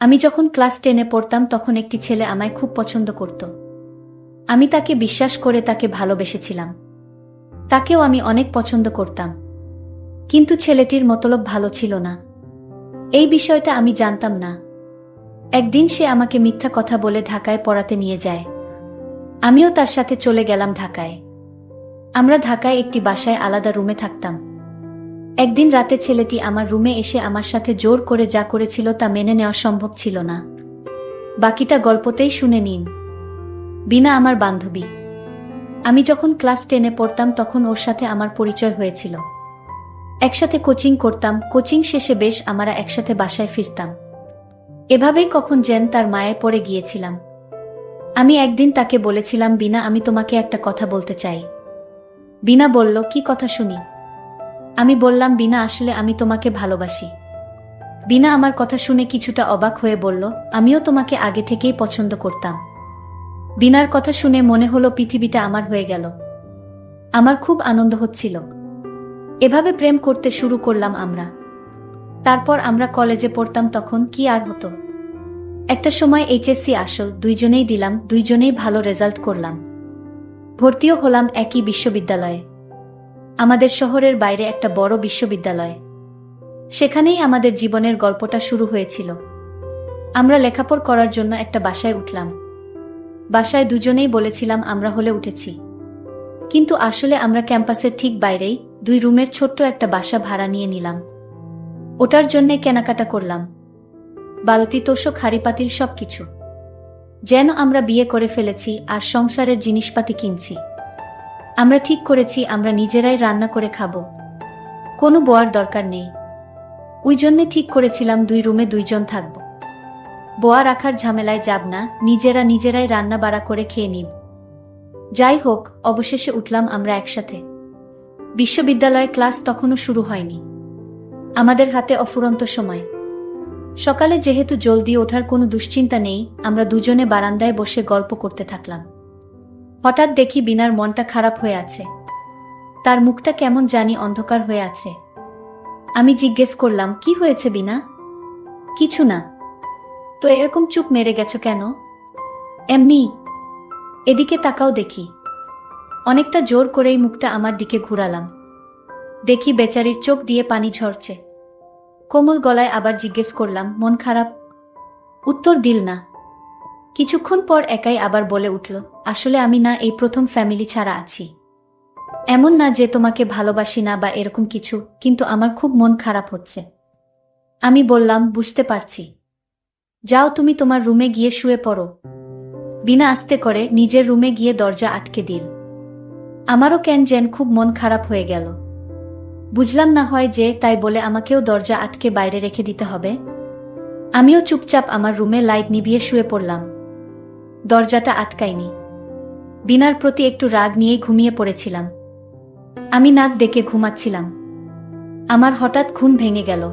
আমি যখন ক্লাস 10-এ পড়তাম তখন একটি ছেলে আমায় খুব পছন্দ করত। আমি তাকে বিশ্বাস করে তাকে ভালোবেসেছিলাম। তাকেও আমি অনেক পছন্দ করতাম। কিন্তু ছেলেটির মতলব ভালো ছিল না। এই বিষয়টা আমি জানতাম না। একদিন সে আমাকে মিথ্যা কথা বলে ঢাকায় পড়াতে নিয়ে যায়। আমিও তার সাথে চলে গেলাম ঢাকায়। আমরা ঢাকায় একটি বাসায় আলাদা রুমে থাকতাম। একদিন রাতে ছেলেটি আমার রুমে এসে আমার সাথে জোর করে যা করেছিল তা মেনে নেওয়া সম্ভব ছিল না। বাকিটা গল্পতেই শুনে নিন। বিনা আমার বান্ধবী। আমি যখন ক্লাস 10-এ পড়তাম তখন ওর সাথে আমার পরিচয় হয়েছিল। একসাথে কোচিং করতাম, কোচিং শেষে বেশ আমরা একসাথে বাসায় ফিরতাম। এভাবেই কখন যেন তার মায়ে পড়ে গিয়েছিলাম। আমি একদিন তাকে বলেছিলাম, বিনা, আমি তোমাকে একটা কথা বলতে চাই। বিনা বলল, কি কথা শুনি? আমি বললাম, বিনা, আসলে আমি তোমাকে ভালোবাসি। বিনা আমার কথা শুনে কিছুটা অবাক হয়ে বলল, আমিও তোমাকে আগে থেকেই পছন্দ করতাম। বিনার কথা শুনে মনে হলো পৃথিবীটা আমার হয়ে গেল। আমার খুব আনন্দ হচ্ছিল। এভাবে প্রেম করতে শুরু করলাম আমরা। তারপর আমরা কলেজে পড়তাম, তখন কি আর হতো। একটা সময় এইচএসসি আসল দুইজনেই দিলাম, দুইজনেই ভালো রেজাল্ট করলাম। ভর্তিও হলাম একই বিশ্ববিদ্যালয়ে। আমাদের শহরের বাইরে একটা বড় বিশ্ববিদ্যালয়। সেখানেই আমাদের জীবনের গল্পটা শুরু হয়েছিল। আমরা লেখাপড়া করার জন্য একটা বাসায় উঠলাম। বাসায় দুজনেই বলেছিলাম আমরা হলে উঠেছি। কিন্তু আসলে আমরা ক্যাম্পাসের ঠিক বাইরেই 2 রুমের ছোট্ট একটা বাসা ভাড়া নিয়ে নিলাম। ওটার জন্যে কেনাকাটা করলাম, বালতি, তোশক, হাঁড়িপাতিল সবকিছু। যেন আমরা বিয়ে করে ফেলেছি আর সংসারের জিনিসপাতি কিনছি। আমরা ঠিক করেছি আমরা নিজেরাই রান্না করে খাবো, কোনো বোয়ার দরকার নেই। ওই জন্যে ঠিক করেছিলাম 2 রুমে 2 জন থাকব। বোয়া রাখার ঝামেলায় যাব না, নিজেরাই রান্না বাড়া করে খেয়ে নিব। যাই হোক, অবশেষে উঠলাম আমরা একসাথে। বিশ্ববিদ্যালয়ে ক্লাস তখনও শুরু হয়নি। আমাদের হাতে অফুরন্ত সময়। সকালে যেহেতু জলদি ওঠার কোনো দুশ্চিন্তা নেই, আমরা দুজনে বারান্দায় বসে গল্প করতে থাকলাম। হঠাৎ দেখি বিনার মনটা খারাপ হয়ে আছে। তার মুখটা কেমন জানি অন্ধকার হয়ে আছে। আমি জিজ্ঞেস করলাম, কি হয়েছে বিনা? কিছু না। তো এরকম চুপ মেরে গেছো কেন? এমনি। এদিকে তাকাও দেখি। অনেকটা জোর করেই মুখটা আমার দিকে ঘুরালাম। দেখি বেচারির চোখ দিয়ে পানি ঝরছে। কোমল গলায় আবার জিজ্ঞেস করলাম, মন খারাপ? উত্তর দিল না। কিছুক্ষণ পর একাই আবার বলে উঠল, আসলে আমি না এই প্রথম ফ্যামিলি ছাড়া আছি। এমন না যে তোমাকে ভালোবাসি না বা এরকম কিছু, কিন্তু আমার খুব মন খারাপ হচ্ছে। আমি বললাম, বুঝতে পারছি। যাও তুমি তোমার রুমে গিয়ে শুয়ে পড়ো। বিনা আস্তে করে নিজের রুমে গিয়ে দরজা আটকে দিল। আমারও কেন যেন খুব মন খারাপ হয়ে গেল। বুঝলাম না হয় যে তাই বলে আমাকেও দরজা আটকে বাইরে রেখে দিতে হবে। আমিও চুপচাপ আমার রুমে লাইট নিভিয়ে শুয়ে পড়লাম। দরজাটা আটকাইনি। বিনার প্রতি একটু রাগ নিয়েই ঘুমিয়ে পড়েছিলাম। আমি নাক ডেকে ঘুমাচ্ছিলাম। আমার হঠাৎ ঘুম ভেঙে গেল।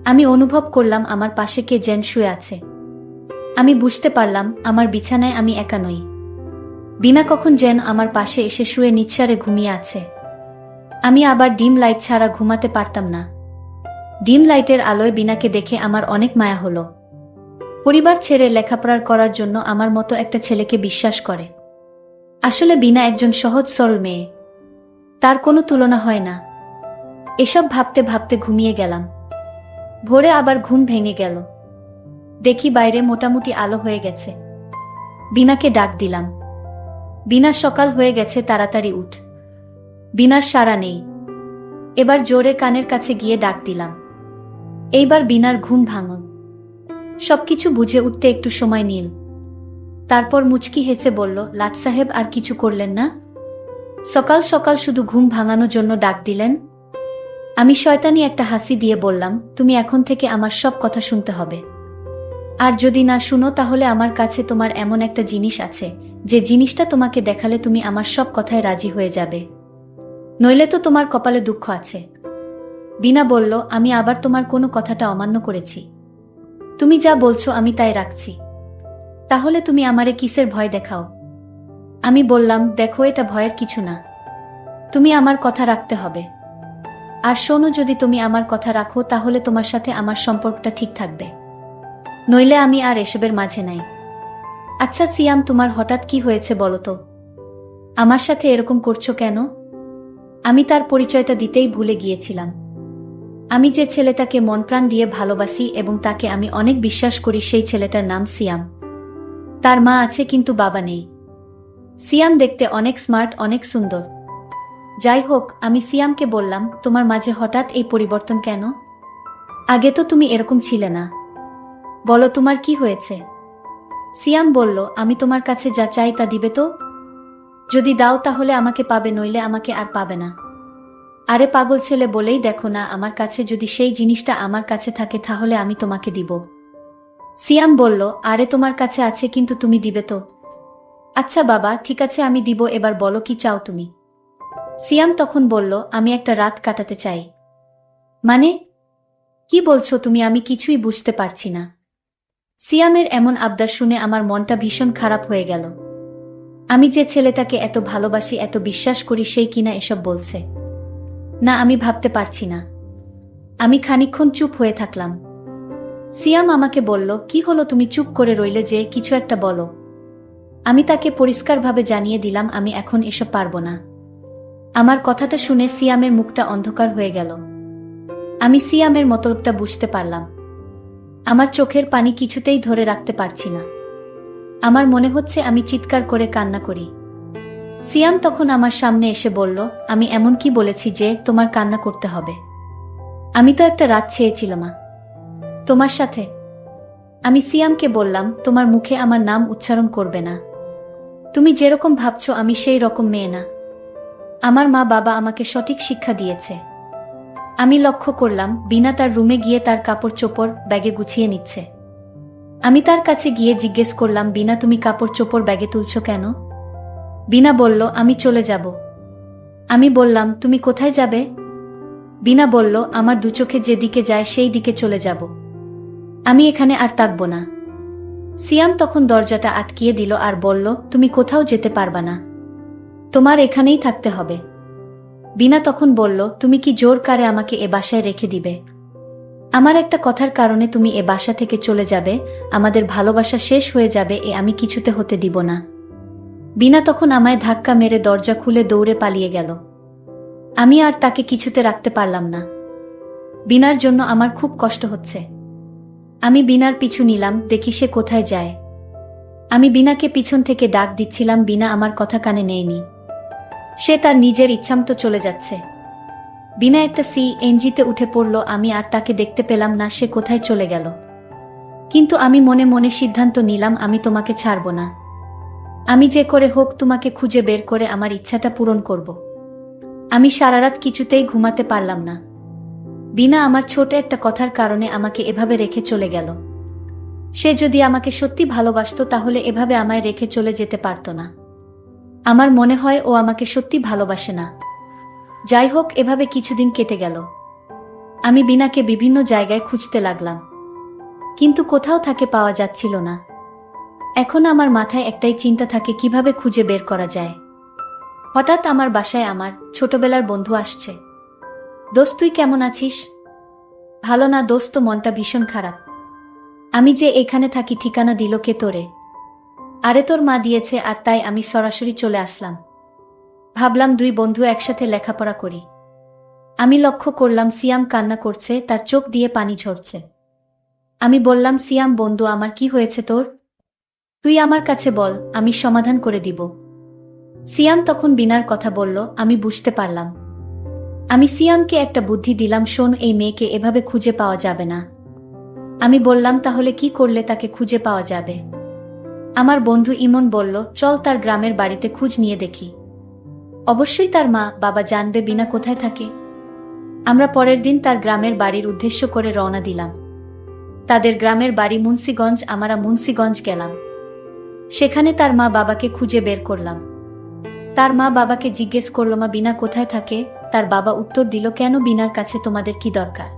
আমি অনুভব করলাম আমার পাশে কে যেন শুয়ে আছে। আমি বুঝতে পারলাম আমার বিছানায় আমি একা নই। বিনা কখন যেন আমার পাশে এসে শুয়ে নিঃসারে ঘুমিয়ে আছে। আমি আবার ডিম লাইট ছাড়া ঘুমাতে পারতাম না। ডিম লাইটের আলোয় বিনাকে দেখে আমার অনেক মায়া হলো। পরিবার ছেড়ে লেখাপড়া করার জন্য আমার মতো একটা ছেলেকে বিশ্বাস করে। আসলে বিনা একজন সহজ সরল মেয়ে। তার কোনো তুলনা হয় না। এসব ভাবতে ভাবতে ঘুমিয়ে গেলাম। ভোরে আবার ঘুম ভেঙে গেল। দেখি বাইরে মোটামুটি আলো হয়ে গেছে। বিনাকে ডাক দিলাম, বিনা, সকাল হয়ে গেছে, তাড়াতাড়ি উঠ। বিনার সাড়া নেই। এবার জোরে কানের কাছে গিয়ে ডাক দিলাম। এইবার বিনার ঘুম ভাঙল। সবকিছু বুঝে উঠতে একটু সময় নিল। তারপর মুচকি হেসে বলল, লাট সাহেব, আর কিছু করলেন না? সকাল সকাল শুধু ঘুম ভাঙানোর জন্য ডাক দিলেন? আমি শয়তানি একটা হাসি দিয়ে বললাম, তুমি এখন থেকে আমার সব কথা শুনতে হবে। আর যদি না শুনো তাহলে আমার কাছে তোমার এমন একটা জিনিস আছে, যে জিনিসটা তোমাকে দেখালে তুমি আমার সব কথায় রাজি হয়ে যাবে। নইলে তো তোমার কপালে দুঃখ আছে। বিনা বলল, আমি আবার তোমার কোনো কথাটা অমান্য করেছি? তুমি যা বলছো আমি তাই রাখছি। তাহলে তুমি আমারে কিসের ভয় দেখাও? আমি বললাম, দেখো, এটা ভয়ের কিছু না। তুমি আমার কথা রাখতে হবে। আর শোনো, যদি তুমি আমার কথা রাখো তাহলে তোমার সাথে আমার সম্পর্কটা ঠিক থাকবে। নইলে আমি আর এসবের মাঝে নাই। আচ্ছা সিয়াম, তোমার হঠাৎ কি হয়েছে বলো তো? আমার সাথে এরকম করছো কেন? আমি তার পরিচয়টা দিতেই ভুলে গিয়েছিলাম। আমি যে ছেলেটাকে মন প্রাণ দিয়ে ভালোবাসি এবং তাকে আমি অনেক বিশ্বাস করি, সেই ছেলেটার নাম সিয়াম। তার মা আছে কিন্তু বাবা নেই। সিয়াম দেখতে অনেক স্মার্ট, অনেক সুন্দর। যাই হোক, আমি সিয়ামকে বললাম, তোমার মাঝে হঠাৎ এই পরিবর্তন কেন? আগে তো তুমি এরকম ছিলে না। বলো তোমার কি হয়েছে? সিয়াম বলল, আমি তোমার কাছে যা চাই তা দিবে তো? যদি দাও তাহলে আমাকে পাবে, নইলে আমাকে আর পাবে না। আরে পাগল ছেলে, বলেই দেখো না, আমার কাছে যদি সেই জিনিসটা আমার কাছে থাকে তাহলে আমি তোমাকে দিব। সিয়াম বলল, আরে তোমার কাছে আছে কিন্তু তুমি দিবে তো? আচ্ছা বাবা, ঠিক আছে আমি দিব, এবার বলো কি চাও তুমি? সিয়াম তখন বলল, আমি একটা রাত কাটাতে চাই। মানে? কি বলছো তুমি? আমি কিছুই বুঝতে পারছি না। সিয়ামের এমন আবদার শুনে আমার মনটা ভীষণ খারাপ হয়ে গেল। আমি যে ছেলেটাকে এত ভালোবাসি, এত বিশ্বাস করি, সেই কিনা এসব বলছে। না, আমি ভাবতে পারছি না। আমি খানিকক্ষণ চুপ হয়ে থাকলাম। সিয়াম আমাকে বলল, কি হলো, তুমি চুপ করে রইলে যে, কিছু একটা বলো। আমি তাকে পরিষ্কারভাবে জানিয়ে দিলাম, আমি এখন এসব পারবো না। আমার কথাটা শুনে সিয়ামের মুখটা অন্ধকার হয়ে গেল। আমি সিয়ামের মতলবটা বুঝতে পারলাম। আমার চোখের পানি কিছুতেই ধরে রাখতে পারছি না। আমার মনে হচ্ছে আমি চিৎকার করে কান্না করি। সিয়াম তখন আমার সামনে এসে বলল, আমি এমন কি বলেছি যে তোমার কান্না করতে হবে? আমি তো একটা রাত চেয়েছিলাম তোমার সাথে। আমি সিয়ামকে বললাম, তোমার মুখে আমার নাম উচ্চারণ করবে না। তুমি যেরকম ভাবছো আমি সেই রকম মেয়ে না। আমার মা বাবা আমাকে সঠিক শিক্ষা দিয়েছে। আমি লক্ষ্য করলাম বিনা তার রুমে গিয়ে তার কাপড় চোপড় ব্যাগে গুছিয়ে নিচ্ছে। আমি তার কাছে গিয়ে জিজ্ঞেস করলাম, বিনা তুমি কাপড় চোপড় ব্যাগে তুলছো কেন? বিনা বলল, আমি চলে যাব। আমি বললাম, তুমি কোথায় যাবে? বিনা বলল, আমার দু চোখে যেদিকে যায় সেই দিকে চলে যাব। আমি এখানে আর থাকবো না। সিয়াম তখন দরজাটা আটকিয়ে দিল আর বলল, তুমি কোথাও যেতে পারবা না, তোমার এখানেই থাকতে হবে। বিনা তখন বলল, তুমি কি জোর করে আমাকে এ বাসায় রেখে দিবে? আমার একটা কথার কারণে তুমি এ বাসা থেকে চলে যাবে, আমাদের ভালোবাসা শেষ হয়ে যাবে, এ আমি কিছুতে হতে দিব না। বিনা তখন আমায় ধাক্কা মেরে দরজা খুলে দৌড়ে পালিয়ে গেল। আমি আর তাকে কিছুতে রাখতে পারলাম না। বিনার জন্য আমার খুব কষ্ট হচ্ছে। আমি বিনার পিছু নিলাম, দেখি সে কোথায় যায়। আমি বিনাকে পিছন থেকে ডাক দিচ্ছিলাম, বিনা আমার কথা কানে নেয়নি। সে তার নিজের ইচ্ছামতো চলে যাচ্ছে। বিনা একটা সিএনজিতে উঠে পড়ল, আমি আর তাকে দেখতে পেলাম না, সে কোথায় চলে গেল। কিন্তু আমি মনে মনে সিদ্ধান্ত নিলাম, আমি তোমাকে ছাড়ব না। আমি যে করে হোক তোমাকে খুঁজে বের করে আমার ইচ্ছাটা পূরণ করব। আমি সারা রাত কিছুতেই ঘুমাতে পারলাম না। বিনা আমার ছোট একটা কথার কারণে আমাকে এভাবে রেখে চলে গেল। সে যদি আমাকে সত্যি ভালোবাসতো তাহলে এভাবে আমায় রেখে চলে যেতে পারত না। আমার মনে হয় ও আমাকে সত্যি ভালোবাসে না। যাই হোক, এভাবে কিছুদিন কেটে গেল। আমি বিনাকে বিভিন্ন জায়গায় খুঁজতে লাগলাম, কিন্তু কোথাও তাকে পাওয়া যাচ্ছিল না। এখন আমার মাথায় একটাই চিন্তা থাকে, কিভাবে খুঁজে বের করা যায়। হঠাৎ আমার বাসায় আমার ছোটবেলার বন্ধু আসছে। দোস্ত, তুই কেমন আছিস? ভালো না দোস্ত, মনটা ভীষণ খারাপ। আমি যে এখানে থাকি ঠিকানা দিল কে তোরে? আরে তোর মা দিয়েছে, আর তাই আমি সরাসরি চলে আসলাম। ভাবলাম দুই বন্ধু একসাথে লেখাপড়া করি। আমি লক্ষ্য করলাম সিয়াম কান্না করছে, তার চোখ দিয়ে পানি ঝরছে। আমি বললাম, সিয়াম বন্ধু আমার, কি হয়েছে তোর? তুই আমার কাছে বল, আমি সমাধান করে দিব। সিয়াম তখন বিনার কথা বলল, আমি বুঝতে পারলাম। আমি সিয়ামকে একটা বুদ্ধি দিলাম, শোন, এই মেয়েকে এভাবে খুঁজে পাওয়া যাবে না। আমি বললাম, তাহলে কি করলে তাকে খুঁজে পাওয়া যাবে? আমার বন্ধু ইমন বলল, চল তার গ্রামের বাড়িতে খোঁজ নিয়ে দেখি। অবশ্যই তার মা বাবা জানবে বিনা কোথায় থাকে। আমরা পরের দিন তার গ্রামের বাড়ির উদ্দেশ্য করে রওনা দিলাম। তাদের গ্রামের বাড়ি মুন্সিগঞ্জ। আমরা মুন্সিগঞ্জ গেলাম। সেখানে তার মা বাবাকে খুঁজে বের করলাম। তার মা বাবাকে জিজ্ঞেস করল, মা বিনা কোথায় থাকে? তার বাবা উত্তর দিল, কেন, বিনার কাছে তোমাদের কি দরকার?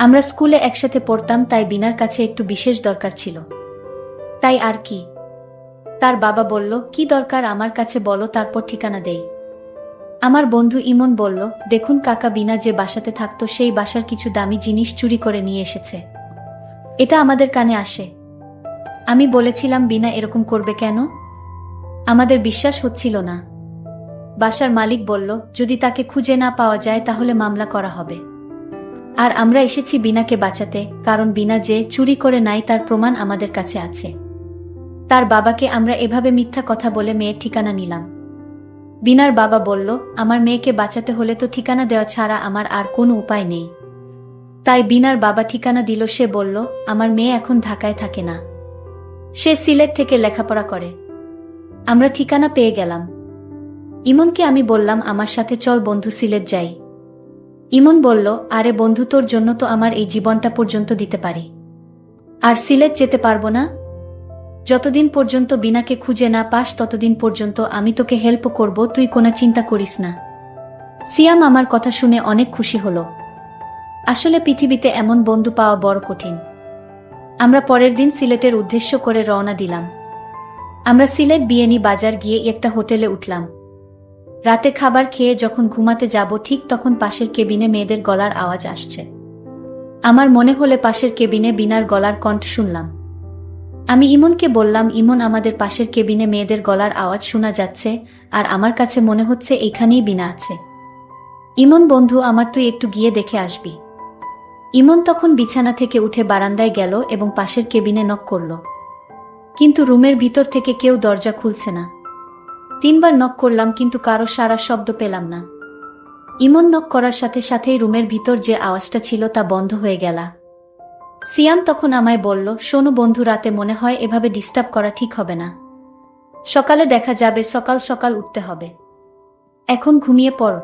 আমরা স্কুলে একসাথে পড়তাম, তাই বিনার কাছে একটু বিশেষ দরকার ছিল, তাই আর কি। তার বাবা বলল, কি দরকার আমার কাছে বলো, তারপর ঠিকানা দেই। আমার বন্ধু ইমন বলল, দেখুন কাকা, বিনা যে বাসাতে থাকতো সেই বাসার কিছু দামি জিনিস চুরি করে নিয়ে এসেছে। এটা আমাদের কানে আসে। আমি বলেছিলাম বিনা এরকম করবে কেন? আমাদের বিশ্বাস হচ্ছিল না। বাসার মালিক বলল, যদি তাকে খুঁজে না পাওয়া যায় তাহলে মামলা করা হবে। আর আমরা এসেছি বিনাকে বাঁচাতে, কারণ বিনা যে চুরি করে নাই তার প্রমাণ আমাদের কাছে আছে। তার বাবাকে আমরা এভাবে মিথ্যা কথা বলে মেয়ের ঠিকানা নিলাম। বিনার বাবা বলল, আমার মেয়েকে বাঁচাতে হলে তো ঠিকানা দেওয়া ছাড়া আমার আর কোনো উপায় নেই। তাই বিনার বাবা ঠিকানা দিল। সে বলল, আমার মেয়ে এখন ঢাকায় থাকে না, সে সিলেট থেকে লেখাপড়া করে। আমরা ঠিকানা পেয়ে গেলাম। ইমনকে আমি বললাম, আমার সাথে চল বন্ধু, সিলেট যাই। ইমন বলল, আরে বন্ধু, তোর জন্য তো আমার এই জীবনটা পর্যন্ত দিতে পারি, আর সিলেট যেতে পারবো না? যতদিন পর্যন্ত বিনাকে খুঁজে না পাস ততদিন পর্যন্ত আমি তোকে হেল্প করব, তুই কোনো চিন্তা করিস না। সিয়াম আমার কথা শুনে অনেক খুশি হলো। আসলে পৃথিবীতে এমন বন্ধু পাওয়া বড় কঠিন। আমরা পরের দিন সিলেটের উদ্দেশ্য করে রওনা দিলাম। আমরা সিলেট বিয়েনি বাজার গিয়ে একটা হোটেলে উঠলাম। রাতে খাবার খেয়ে যখন ঘুমাতে যাব ঠিক তখন পাশের কেবিনে মেয়েদের গলার আওয়াজ আসছে। আমার মনে হলে পাশের কেবিনে বিনার গলার কণ্ঠ শুনলাম। আমি ইমনকে বললাম, ইমন, আমাদের পাশের কেবিনে মেয়েদের গলার আওয়াজ শোনা যাচ্ছে, আর আমার কাছে মনে হচ্ছে এইখানেই বিনা আছে। ইমন বন্ধু আমার, তুই একটু গিয়ে দেখে আসবি। ইমন তখন বিছানা থেকে উঠে বারান্দায় গেল এবং পাশের কেবিনে নক করল। কিন্তু রুমের ভিতর থেকে কেউ দরজা খুলছে না। 3 বার নক করলাম কিন্তু কারো সাড়া শব্দ পেলাম না। ইমন নক করার সাথে সাথেই রুমের ভিতর যে আওয়াজটা ছিল তা বন্ধ হয়ে গেল। সিয়াম তখন আমায় বলল, শোনো বন্ধু, রাতে মনে হয় এভাবে ডিস্টার্ব করা ঠিক হবে না। সকালে দেখা যাবে, সকাল সকাল উঠতে হবে। এখন ঘুমিয়ে পড়।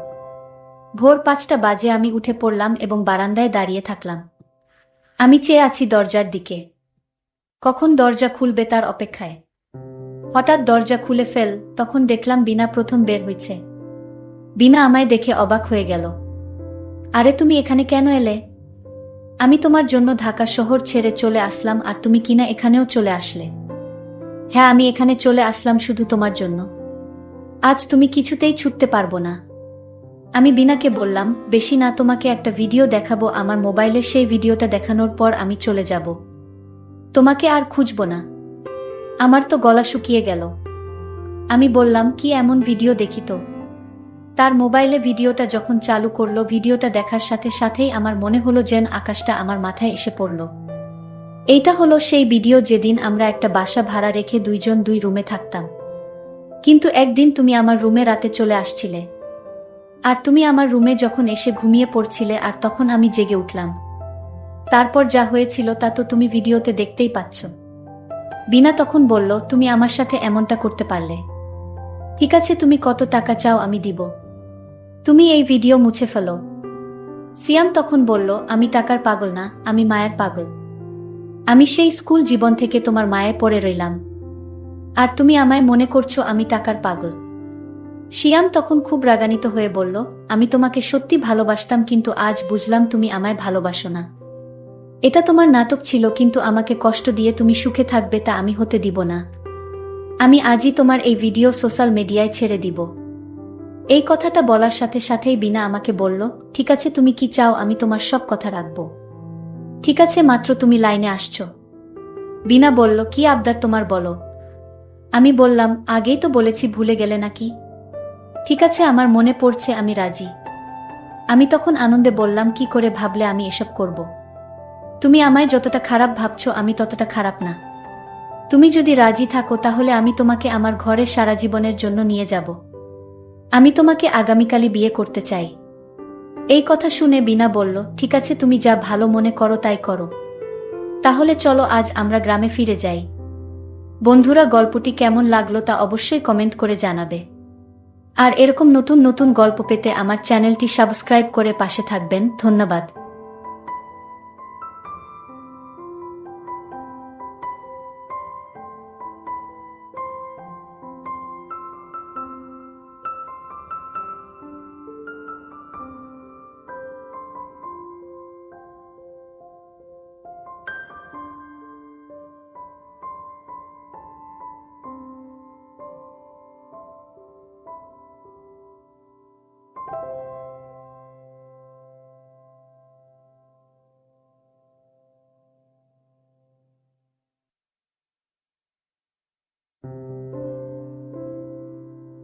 ভোর 5টা বাজে আমি উঠে পড়লাম এবং বারান্দায় দাঁড়িয়ে থাকলাম। আমি চেয়ে আছি দরজার দিকে, কখন দরজা খুলবে তার অপেক্ষায়। হঠাৎ দরজা খুলে ফেল, তখন দেখলাম বিনা প্রথম বের হয়েছে। বিনা আমায় দেখে অবাক হয়ে গেল। আরে তুমি এখানে কেন এলে? আমি তোমার জন্য ঢাকা শহর ছেড়ে চলে আসলাম, আর তুমি কিনা এখানেও চলে আসলে? হ্যাঁ, আমি এখানে চলে আসলাম শুধু তোমার জন্য। আজ তুমি কিছুতেই ছুটতে পারবো না। আমি বিনাকে বললাম, বেশি না, তোমাকে একটা ভিডিও দেখাবো আমার মোবাইলে, সেই ভিডিওটা দেখানোর পর আমি চলে যাব, তোমাকে আর খুঁজব না। আমার তো গলা শুকিয়ে গেল। আমি বললাম, কি এমন ভিডিও দেখি তো? তার মোবাইলে ভিডিওটা যখন চালু করলো, ভিডিওটা দেখার সাথে সাথেই আমার মনে হলো যেন আকাশটা আমার মাথায় এসে পড়ল। এইটা হলো সেই ভিডিও যেদিন আমরা একটা বাসা ভাড়া রেখে 2 জন 2 রুমে থাকতাম। কিন্তু একদিন তুমি আমার রুমে রাতে চলে আসছিলে, আর তুমি আমার রুমে যখন এসে ঘুমিয়ে পড়ছিলে, আর তখন আমি জেগে উঠলাম। তারপর যা হয়েছিল তা তো তুমি ভিডিওতে দেখতেই পাচ্ছ। বিনা তখন বলল, তুমি আমার সাথে এমনটা করতে পারলে? ঠিক আছে, তুমি কত টাকা চাও আমি দিব, তুমি এই ভিডিও মুছে ফেলো। সিয়াম তখন বলল, আমি টাকার পাগল না, আমি মায়ের পাগল। আমি সেই স্কুল জীবন থেকে তোমার মায়ে পড়ে রইলাম, আর তুমি আমায় মনে করছো আমি টাকার পাগল। সিয়াম তখন খুব রাগান্বিত হয়ে বলল, আমি তোমাকে সত্যি ভালোবাসতাম, কিন্তু আজ বুঝলাম তুমি আমায় ভালোবাসো না। এটা তোমার নাটক ছিল, কিন্তু আমাকে কষ্ট দিয়ে তুমি সুখে থাকবে তা আমি হতে দিব না। আমি আজই তোমার এই ভিডিও সোশ্যাল মিডিয়ায় ছেড়ে দিব। এই কথাটা বলার সাথে সাথেই বিনা আমাকে বলল, ঠিক আছে, তুমি কি চাও আমি তোমার সব কথা রাখবো। ঠিক আছে, মাত্র তুমি লাইনে আসছো। বিনা বলল, কি আবদার তোমার বলো। আমি বললাম, আগেই তো বলেছি, ভুলে গেলে নাকি? ঠিক আছে, আমার মনে পড়ছে, আমি রাজি। আমি তখন আনন্দে বললাম, কি করে ভাবলে আমি এসব করব? তুমি আমায় যতটা খারাপ ভাবছো আমি ততটা খারাপ না। তুমি যদি রাজি থাকো তাহলে আমি তোমাকে আমার ঘরে সারা জীবনের জন্য নিয়ে যাব। আমি তোমাকে আগামীকালই বিয়ে করতে চাই। এই কথা শুনে বিনা বলল, ঠিক আছে, তুমি যা ভালো মনে করো তাই করো। তাহলে চলো আজ আমরা গ্রামে ফিরে যাই। বন্ধুরা, গল্পটি কেমন লাগলো তা অবশ্যই কমেন্ট করে জানাবে। আর এরকম নতুন নতুন গল্প পেতে আমার চ্যানেলটি সাবস্ক্রাইব করে পাশে থাকবেন। ধন্যবাদ।